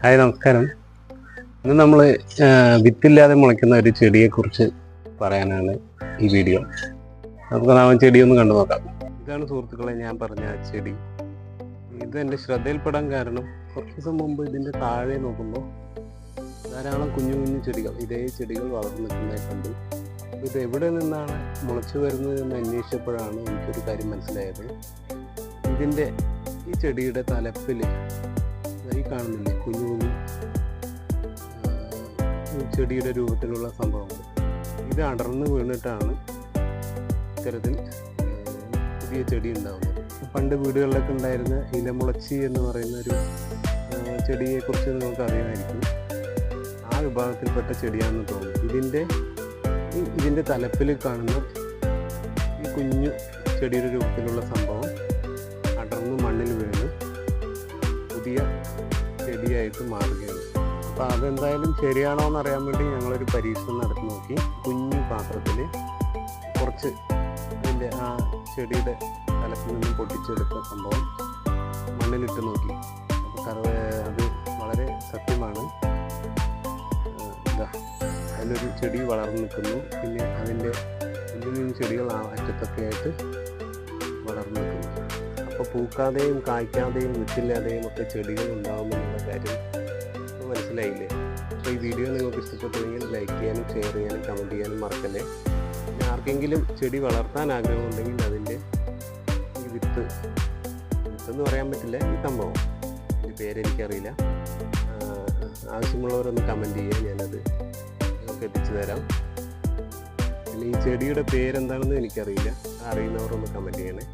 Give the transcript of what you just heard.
Hi, നമസ്കാരം. ഇന്ന് നമ്മൾ വിത്തില്ലാതെ മുളയ്ക്കുന്ന ഒരു ചെടിയെക്കുറിച്ച് പറയാനാണ് ഈ വീഡിയോ. നമുക്ക് നാം ചെടിയൊന്ന് കണ്ടു നോക്കാം. ഇതാണ് സുഹൃത്തുക്കളെ ഞാൻ പറഞ്ഞ ആ ചെടി. ഇത് എൻ്റെ ശ്രദ്ധയിൽപ്പെടാൻ കാരണം കുറച്ച് ദിവസം മുമ്പ് ഇതിൻ്റെ താഴെ നോക്കുമ്പോൾ ധാരാളം കുഞ്ഞു കുഞ്ഞു ചെടികൾ, ഇതേ ചെടികൾ വളർന്നു നിൽക്കുന്നതായി കണ്ടു. ഇത് എവിടെ നിന്നാണ് മുളച്ചു വരുന്നത് എന്ന് അന്വേഷിച്ചപ്പോഴാണ് എനിക്കൊരു കാര്യം മനസ്സിലായത്. ഈ ചെടിയുടെ തലപ്പിൽ ഈ കാണുന്നില്ലേ കുഞ്ഞു കുഞ്ഞു ചെടിയുടെ രൂപത്തിലുള്ള സംഭവങ്ങൾ, ഇത് അടർന്ന് വീണിട്ടാണ് ഇത്തരത്തിൽ പുതിയ ചെടി ഉണ്ടാകുന്നത്. പണ്ട് വീടുകളിലൊക്കെ ഉണ്ടായിരുന്ന ഇലമുളച്ചി എന്ന് പറയുന്ന ഒരു ചെടിയെക്കുറിച്ച് നിങ്ങൾക്ക് അറിയാമായിരിക്കും. ആ വിഭാഗത്തിൽപ്പെട്ട ചെടിയാണെന്ന് തോന്നുന്നു. ഇതിൻ്റെ തലപ്പിൽ കാണുന്ന ഈ കുഞ്ഞു ചെടിയുടെ രൂപത്തിലുള്ള സംഭവം അടർന്ന് മണ്ണിൽ വീണ് പുതിയ ചെടിയായിട്ട് മാറുകയാണ്. അപ്പോൾ അതെന്തായാലും ശരിയാണോ എന്ന് അറിയാൻ വേണ്ടി ഞങ്ങളൊരു പരീക്ഷണം നടത്തി നോക്കി. കുഞ്ഞു പാത്രത്തിൽ കുറച്ച് അതിൻ്റെ ആ ചെടിയുടെ തലത്തിൽ നിന്നും പൊട്ടിച്ചെടുത്ത സംഭവം മണ്ണിലിട്ട് നോക്കി. അപ്പോൾ അത് വളരെ സത്യമാണ്. അതിലൊരു ചെടി വളർന്നു നിൽക്കുന്നു. പിന്നെ അതിൻ്റെ കുഞ്ഞു ചെടികൾ ആ അറ്റത്തൊക്കെ ആയിട്ട് വളർന്നു നിൽക്കുന്നു. അപ്പോൾ പൂക്കാതെയും കായ്ക്കാതെയും വിത്തില്ലാതെയും ഒക്കെ ചെടികൾ ഉണ്ടാകുമെന്നുള്ള കാര്യം മനസ്സിലായില്ലേ? അപ്പോൾ ഈ വീഡിയോ നിങ്ങൾക്ക് ഇഷ്ടപ്പെട്ടുവെങ്കിൽ ലൈക്ക് ചെയ്യാനും ഷെയർ ചെയ്യാനും കമൻറ്റ് ചെയ്യാനും മറക്കല്ലേ. പിന്നെ ആർക്കെങ്കിലും ചെടി വളർത്താൻ ആഗ്രഹമുണ്ടെങ്കിൽ അതിൻ്റെ ഈ വിത്തെന്ന് പറയാൻ പറ്റില്ല, ഈ സംഭവം, ഈ പേരെനിക്കറിയില്ല, ആവശ്യമുള്ളവരൊന്ന് കമൻറ്റ് ചെയ്യുക, ഞാനത് നിങ്ങൾക്ക് എത്തിച്ചു തരാം. പിന്നെ ഈ ചെടിയുടെ പേരെന്താണെന്ന് എനിക്കറിയില്ല, അറിയുന്നവരൊന്ന് കമൻറ്റ് ചെയ്യണേ.